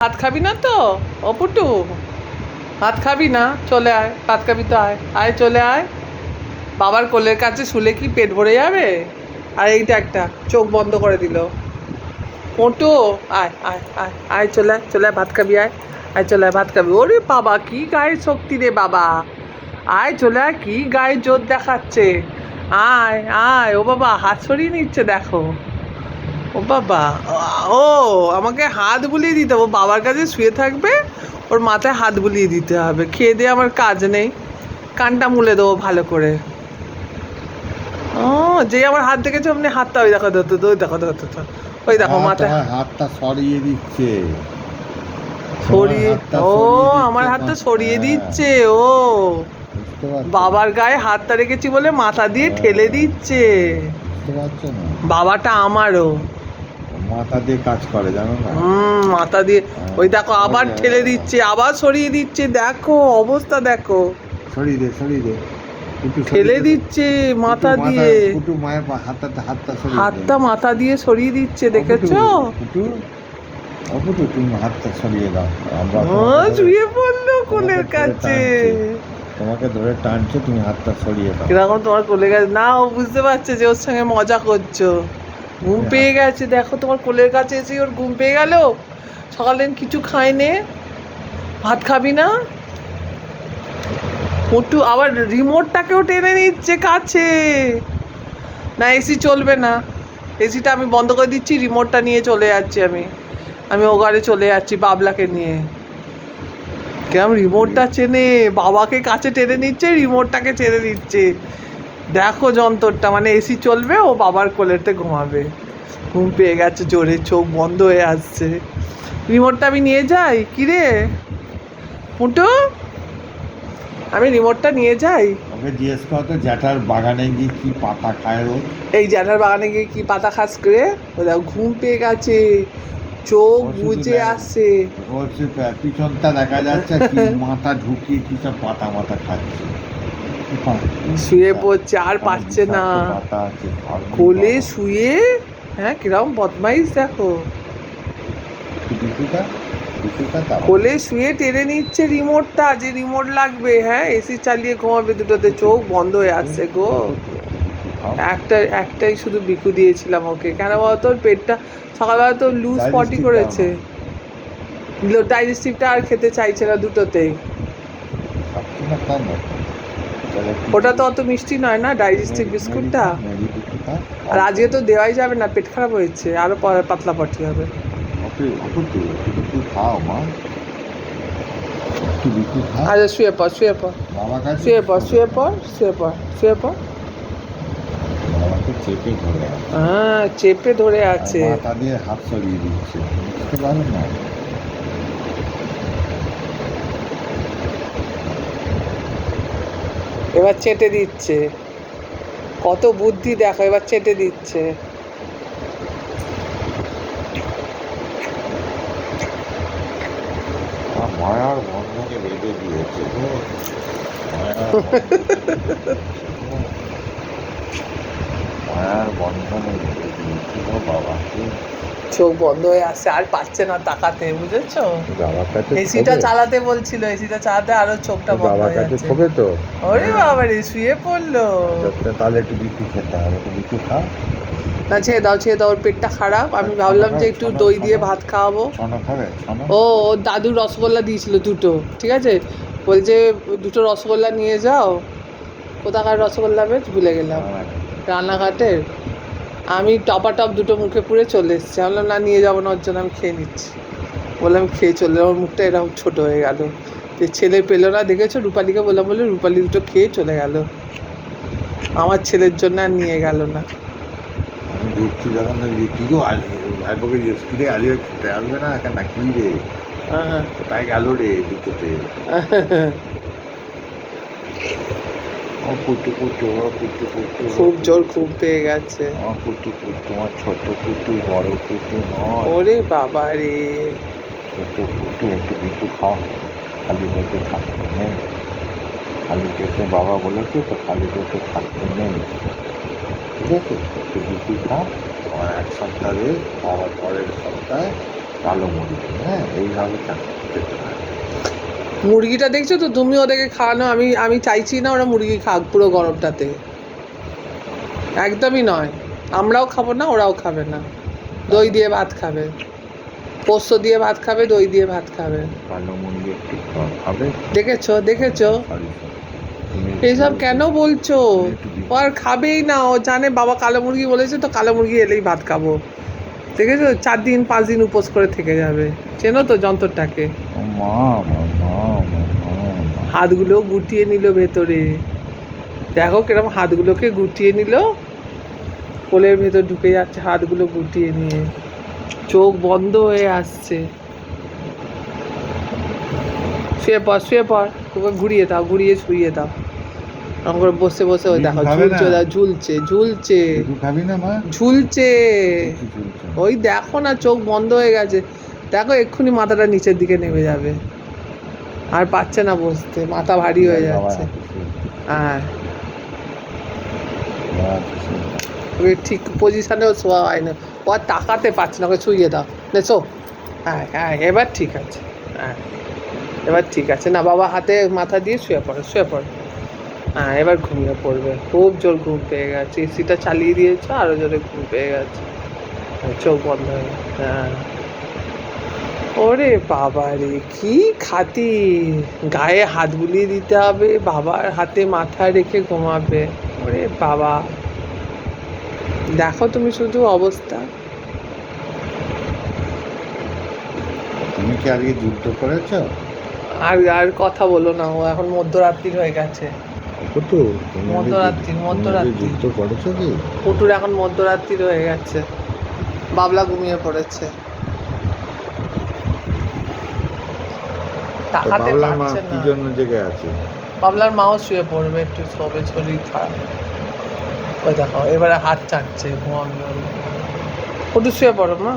ভাত খাবি না তো অপুটু? ভাত খাবি না? চলে আয়, ভাত খাবি তো আয় আয়, চলে আয়। বাবার কোলের কাছে শুলে কি পেট ভরে যাবে? আর এইটা একটা চোখ বন্ধ করে দিল। পটু, আয় আয় আয় আয়, চলে আয়, চলে আয়, ভাত খাবি, আয় আয়, চলে আয়, ভাত খাবি। ওরে বাবা, কি গায়ের শক্তি রে বাবা! আয়, চলে আয়, কি গায়ের জোর দেখাচ্ছে। আয় আয়, ও বাবা হাত সরিয়ে নিচ্ছে, দেখো। ও বাবা, ও আমাকে হাত বুলিয়ে দিতে হবে। ও বাবার কাছে শুয়ে থাকবে, ওর মাথায় হাত বুলিয়ে দিতে হবে। খেয়ে দিয়ে আমার কাজ নেই, কানটা মুলে দেবো ভালো করে। ও, যেই আমার হাত দেখেছো অমনি হাতটা, ওই দেখো, ওই দেখো, দেখো, ওই দেখো মাথায় হাতটা সরিয়ে দিচ্ছে, সরিয়ে। ও, আমার দিচ্ছে হাতটা সরিয়ে দিচ্ছে। ও, বুঝতে পারছো? বাবার গায়ে হাতটা রেখেছি বলে মাথা দিয়ে ঠেলে দিচ্ছে। বুঝতে পারছো না? বাবাটা আমারও মাথা দিয়ে কাজ করে, জানো না? মাথা দিয়ে। ওই দেখো আবার ঠেলে দিচ্ছে, আবার সরিয়ে দিচ্ছে, দেখো অবস্থা দেখো। সরিয়ে দে, সরিয়ে দে। ঠেলে দিচ্ছে মাথা দিয়ে, কুটু মায়ের হাতটা সরিয়ে দে। হাতটা মাথা দিয়ে সরিয়ে দিচ্ছে, দেখেছো? কুটু, অপুটু, তুমি হাতটা সরিয়ে দাও। আমরা শুয়ে পড়লো কোলের কাছে। তোমাকে ধরে টানছে, তুমি হাতটা সরিয়ে দাও। কিরকম তোমার কোলের কাছে? না, ও বুঝতে পারছে যে ওর সঙ্গে মজা করছো। ঘুম পেয়ে গেছে, দেখো তোমার কোলের কাছে এসে ওর ঘুম পেয়ে গেল। সকালে কিছু খায়নি। ভাত খাবি না? মোটু আবার রিমোটটাকেও টেনে নিচ্ছে কাছে। না, এসি চলবে না, এসিটা আমি বন্ধ করে দিচ্ছি, রিমোটটা নিয়ে চলে যাচ্ছি। আমি ও ঘরে চলে যাচ্ছি বাবলাকে নিয়ে। কেমন রিমোটটা চেনে, বাবাকে কাছে টেনে নিচ্ছে, রিমোটটাকে টেনে নিচ্ছে। দেখো যন্ত্রটা, মানে এসি চলবে, ও বাবার কোলেতে ঘুমাবে। ঘুম পেয়ে গেছে জোরে, চোখ বন্ধ হয়ে আসছে। রিমোটটা আমি নিয়ে যাই, কিরে মুটু, আমি রিমোটটা নিয়ে যাই। ওকে জিজ্ঞেস করতো জ্যাঠার বাগানে গিয়ে কি পাতা খায় ও। এই জ্যাঠার বাগানে গিয়ে কি পাতা খাস করে? ও দেখো ঘুম পেয়ে গেছে, চোখ বুজে আসছে। ওর পিছনটা দেখা যাচ্ছে, কি মাথা ঢুকিয়ে কি সব পাতা মাথা খাচ্ছে। শুয়ে পড়ছে, আর পাচ্ছে না। কোলে শুয়ে, হ্যাঁ কিরম বদমাইশ দেখো। কোলে শুয়ে টেনে নিচ্ছে রিমোটটা, যে রিমোট লাগবে। হ্যাঁ, এসি চালিয়ে ঘুমাবে দুটোতে, চোখ বন্ধ হয়ে আসছে গো। একটাই শুধু বিকু দিয়েছিলাম ওকে, কেন বলতো? ওর পেটটা সকালবেলা তো লুজ পটি করেছে, ডাইজেস্টিভটা আর খেতে চাইছে না দুটোতেই। ওটা তো অত মিষ্টি নয় না, ডাইজেস্টিভ বিস্কুটটা। আর আজকে তো দেওয়াই যাবে না, পেট খারাপ হয়েছে, আরো পাতলা পটি হবে। আচ্ছা, শুয়ে পড়, শুয়ে পড়, শুয়ে পড়, শুয়ে পড়, শুয়ে পড়, শুয়ে পড়। হ্যাঁ, চেপে ধরে আছে। মাথা দিয়ে হাত সরিয়ে দিচ্ছে, বুঝতে পারো না? এবার চেটে দিচ্ছে, কত বুদ্ধি দেখো, এবার চেটে দিচ্ছে। মায়ার বন্ধনে বেঁধে দিয়েছে গো। মায়ার বন্ধনে বেঁধে দিয়েছে গো বাবাকে। চোখ বন্ধ হয়ে আসছে, আর পাচ্ছে না তাকাতে, বুঝেছো? এসিটা চালাতে বলছিল, এসিটা চালাতে আরো চোখটা বন্ধ হয়ে যাচ্ছে। তো ওরে বাবা রে, শুয়ে পড়লো। তাহলে একটু বিক্রি খেতে হবে, একটু বিক্রি খাও না, ছেড়ে দাও, ছেড়ে দাও, ওর পেটটা খারাপ। আমি ভাবলাম যে একটু দই দিয়ে ভাত খাওয়াবো। ও, ওর দাদুর রসগোল্লা দিয়েছিল দুটো, ঠিক আছে, বলছে দুটো রসগোল্লা নিয়ে যাও। কোথাকার রসগোল্লা বেশ ভুলে গেলাম, রানাঘাটের। আমি টপাটপ দুটো মুখে পুরে চলে এসেছি। আমি বললাম না, নিয়ে যাবো না, ওর জন্য আমি খেয়ে নিচ্ছি। বললাম খেয়ে চলে, ওর মুখটা এরকম ছোটো হয়ে গেল। যে ছেলে পেলো না, দেখেছো? রূপালীকে বললাম বলে রূপালী দুটো খেয়ে চলে গেল, আমার ছেলের জন্য আর নিয়ে গেল না। ঢুকছি যখন কি গো, ভাইপোকে স্কুলে আজকে খেতে আসবে না কেন, কি রে কোথায় গেল রে দুটোতে? খুব জোর ঘুম পেয়ে গেছে। তোমার ছোট কুটু, বড় কুটু নয়। ওরে বাবা রে, ছোট কুটু, একটু বিটু খাও, খালি পেটে থাকতে নেই। খালি পেটে বাবা বলেছে তো, খালি পেটে থাকতে নেই, ঠিক আছে? একটু বিটু খাও, আমার এক সপ্তাহে, আবার পরের সপ্তাহে কালো মুরগি, হ্যাঁ, এইভাবে খেতে হয়। মুরগিটা দেখছো তো তুমি ওদেরকে খাওয়ানো, আমি চাইছি না ওরা মুরগি খাক পুরো গরমটাতে, একদমই নয়। আমরাও খাবো না, ওরাও খাবে না। দই দিয়ে ভাত খাবে, পোস্ত দিয়ে ভাত খাবে, দই দিয়ে ভাত খাবে। কালো মুরগি একটু খাবে। দেখেছো দেখেছো? সরি, এইসব কেন বলছো? ও আর খাবেই না, ও জানে বাবা কালো মুরগি বলেছে তো কালো মুরগি এলেই ভাত খাবো। দেখেছো 4 দিন 5 দিন উপোস করে থেকে যাবে। চেনো তো যন্ত্রটাকে? মা মা মা মা। হাতগুলো গুটিয়ে নিল ভেতরে, দেখো কিরকম হাতগুলোকে গুটিয়ে নিল, কোলের ভেতর ঢুকে যাচ্ছে হাতগুলো গুটিয়ে নিয়ে, চোখ বন্ধ হয়ে আসছে। শুয়ে পড় শুয়ে পড়, তোকে ঘুরিয়ে দাও, ঘুরিয়ে শুইয়ে দাও। এরকম করে বসে বসে ওই দেখো ঝুলছে, ঝুলছে ঝুলছে খাবি না মা? ঝুলছে। ওই দেখো না চোখ বন্ধ হয়ে গেছে, দেখো এক্ষুনি মাথাটা নিচের দিকে নেমে যাবে, আর পাচ্ছে না বসতে, মাথা ভারী হয়ে যাচ্ছে। হ্যাঁ, ওই ঠিক পজিশনেও শোয়া হয় না, ও আর তাকাতে পারছে না, ওকে শুইয়ে দাও নেছো। হ্যাঁ হ্যাঁ, এবার ঠিক আছে, হ্যাঁ এবার ঠিক আছে। না বাবা হাতে মাথা দিয়ে শুয়ে পড়ো শুয়ে পড়ো। হ্যাঁ এবার ঘুমিয়ে পড়বে, খুব জোর ঘুম পেয়ে গেছে, এসিটা চালিয়ে দিয়েছো, আরও জোরে ঘুম পেয়ে গেছে, চোখ বন্ধ হয়ে গেছে। হ্যাঁ, ওরে বাবা রে কি খাতির, গায়ে হাত বুলিয়ে দিতে হবে, বাবার হাতে মাথা রেখে ঘুমাবে। ওরে বাবা, দেখো তুমি শুধু অবস্থা। তুমি কি আজকে যুদ্ধ করেছো? আর আর কথা বলো না, ও এখন মধ্যরাত্রি হয়ে গেছে। কটু, মধ্যরাত্রি যুদ্ধ করেছো কি? পুটুর এখন মধ্যরাত্রি হয়ে গেছে, বাবলা ঘুমিয়ে পড়েছে, তাকাতে পারছে না। কি জন্য জেগে আছে? বাবলার মাও শুয়ে পড়বে, একটু শোবে, শরীর খারাপ। ওই দেখো এবারে হাত চাটছে ঘুমাবে। পুটু শুয়ে পড়ো মা।